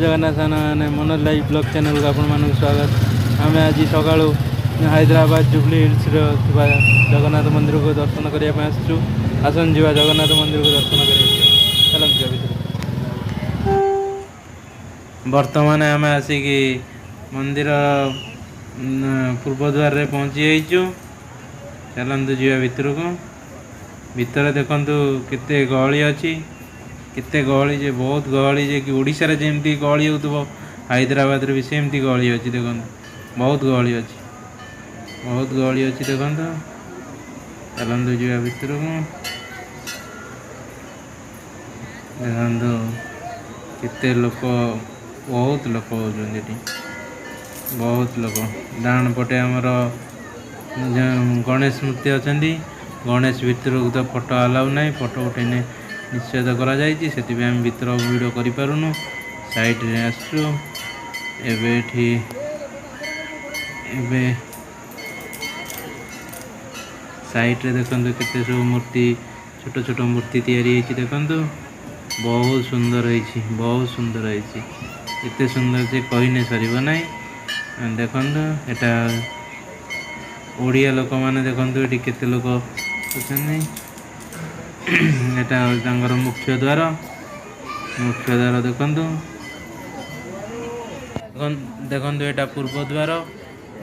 जगन्नाथ मैंने Manoj live blog channel को आपण स्वागत। आम आज सका हैदराबाद जुबली हिल्स जगन्नाथ मंदिर को दर्शन करने आसचु। आसन जा जगन्नाथ मंदिर को दर्शन कर बर्तमान आम आसिक मंदिर पूर्वद्वार रे पहुँची जाइचु। चलतु जा भितर को भितर देखु केते गहली अच्छी केते गहली जे बहुत गहली जे कि ओडिशा रे जेमती गहली होतबो हैदराबाद रे भी सेमती गहली अच्छी। देखो बहुत गहली अच्छी देखो चलतु जा भितर को देखु केते लोक बहुत लोक होती बहुत लोक। डाण पटे आमर गणेश मूर्ति अच्छा गणेश भितर को तो फोटो अलाउ ना फोटो उठेने निषेध करा जायछि सेति आम भितर वीडियो करि पारुनु। साइड रे आसु एबे साइड रे देखंतु केते सब मूर्ति छोट छोट मूर्ति तैयारी होइछि। देखंतु बहुत सुंदर होइछि एते सुंदर जे कहिने सरीब नाही। देखंतु एटा ओडिया लोक माने देखंतु एटी केते लोक अछन। एटा मुख्य द्वार देखंतु एटा पूर्व द्वार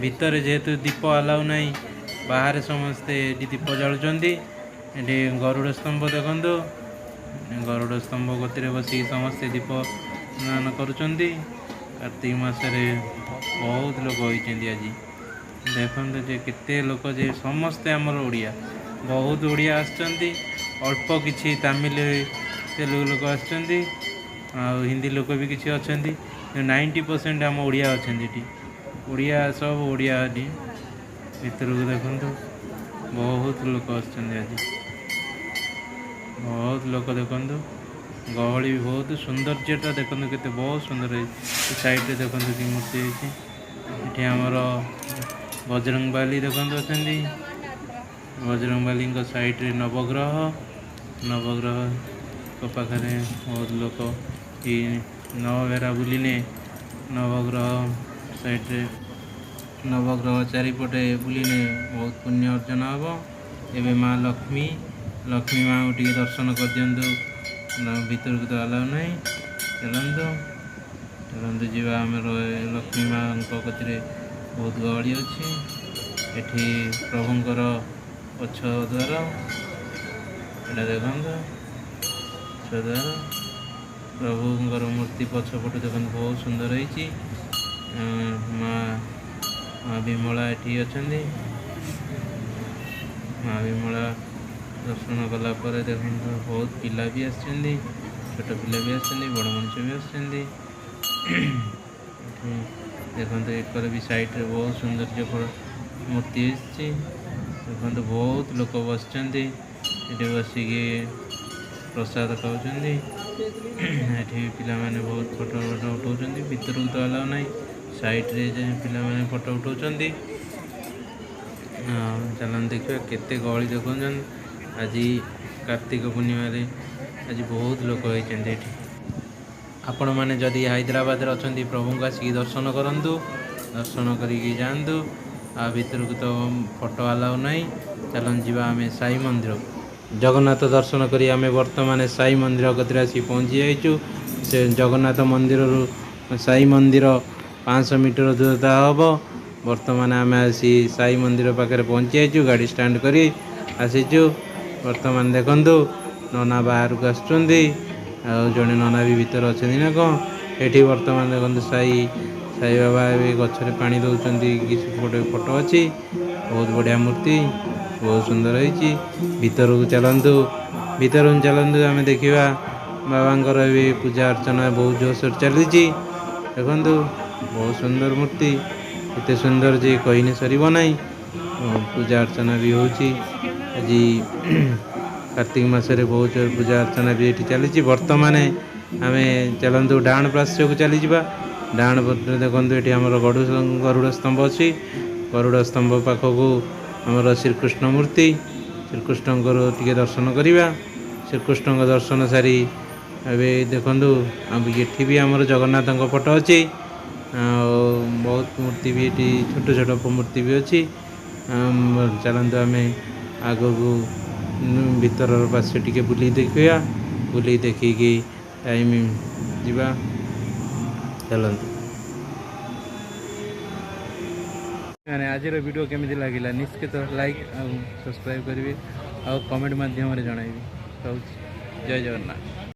भितर जेहेतु दीप अलाउ नहीं बाहर समस्ते दीप जालुचंदी। एटी गरुड़ स्तंभ देखंतु गरुड़ स्तंभ गति बसी समस्ते दीप स्नान करुचंदी। कार्तिक मासरे बहुत लोक होइचंदी। आज देखंतु जे केते लोक जे समस्ते हमर ओडिया बहुत ओडिया आछंती। अल्प किछि तमिल तेलुगु लोक आछंती हिंदी लोक भी किछि अछंती। 90% आम ओडिया अछंती ओडिया सब ओडिया भितर को देखंतु बहुत लोक आछंती। आज बहुत लोक देखंतु गहली भी बहुत सौंदर्यता देखंतु केते बहुत सुंदर है। साइड रे देखंतु कि मूर्ति है एठी हमर बजरंगबली देखंतु अछंती। बजरंगबली को साइड रे नवग्रह को पाखरे बहुत लोक नवबेरा बुलिने नवग्रह साइड रे नवग्रह चारिपटे बुलिने बहुत पुण्य अर्जन हम। एवं माँ लक्ष्मी माँ को टी दर्शन कर दिंतु भीतर को तो अलाउ नहीं। चलतु जीवा आम लक्ष्मी माँ कति बहुत गहली अच्छी। एठी प्रभुंकर पक्ष द्वार एटा देखंतु पक्ष द्वार प्रभुंकर मूर्ति पछपट देखंतु बहुत सुंदर होइछि। माँ विमला एठी अछंती। माँ विमला दर्शन कला पर देखंतु बहुत पिला भी आछंती छोट पिला भी आछंती बड़ मनुष्य भी आछंती। देखंतु एकर भी साइड रे बहुत सुंदर मूर्ति आछि। देखंतु बहुत लोक बसचंती एठी बसिके प्रसाद खाउचंती। एठी पिला माने बहुत फोटो उठाउचंती भीतर को तो अलाउ नाही। साइड रे जे पिला माने फोटो उठाउचंती। चलन देखिए केते गहली देखुन। आज कार्तिक पूर्णिमा रे आज बहुत लोक होइचंती। एठी आपण माने जदि हैदराबाद रे अछंती प्रभु को आसी दर्शन करंतु दर्शन करिके जानतु। आ भीतर को तो फोटो अलाउ नहीं। चलन जीवा आम साई मंदिर जगन्नाथ दर्शन करी आम वर्तमान साई मंदिर कतरे आसी पहुँची जाइचु। से जगन्नाथ मंदिर साई मंदिर 500 मीटर दूरता हम। वर्तमान आम आसी साई मंदिर पाखे पहुँची जाइचु। गाड़ी स्टैंड करी आसीचु। वर्तमान देखंतु नना बाहर को आसुचंदी जड़े नना भी भीतर अच्छे ना कौन। ये वर्तमान देखो साई बाबा भी गचरे पानी दौरान किसी गोटे फोटो अच्छी बहुत बढ़िया मूर्ति बहुत सुंदर होइछि। भीतर को चलतु आम देखा बाबांकर भी पूजा अर्चना बहुत जोरसोर चली। देखंतु बहुत सुंदर मूर्ति एते सुंदर जे कहिने सरीब नाही। पूजा अर्चना भी होछि। आज कार्तिक मासरे बहुत पूजा अर्चना भी ये चली। वर्तमान आम चलतु डाण प्राश्य को चली जावा। डाण पटे देखो ये आम गरुड़ स्तंभ अच्छी। गरुड़ स्तंभ पाखक आमर श्रीकृष्ण मूर्ति श्रीकृष्ण टी दर्शन करवा। श्रीकृष्ण दर्शन सारी ଏବେ ଦେଖନ୍ତୁ ଏଠି ବି ଆମର ଜଗନ୍ନାଥଙ୍କ ଫଟୋ ଅଛି ଆଉ ବହୁତ ମୂର୍ତ୍ତି ବି ଏଠି ଛୋଟ ଛୋଟ ମୂର୍ତ୍ତି ବି ଅଛି। ଚାଲନ୍ତୁ ଆମେ ଆଗକୁ ଭିତରର ପାର୍ଶ୍ୱ ଟିକେ ବୁଲିକି ଦେଖିବା, ବୁଲିକି ଦେଖିକି ଟାଇମ୍ ଯିବା। ଚାଲନ୍ତୁ। ମାନେ ଆଜିର ଭିଡ଼ିଓ କେମିତି ଲାଗିଲା ନିଶ୍ଚିତ ଲାଇକ୍ ଆଉ ସବସ୍କ୍ରାଇବ୍ କରିବେ ଆଉ କମେଣ୍ଟ ମାଧ୍ୟମରେ ଜଣାଇବେ। ରହୁଛି, ଜୟ ଜଗନ୍ନାଥ।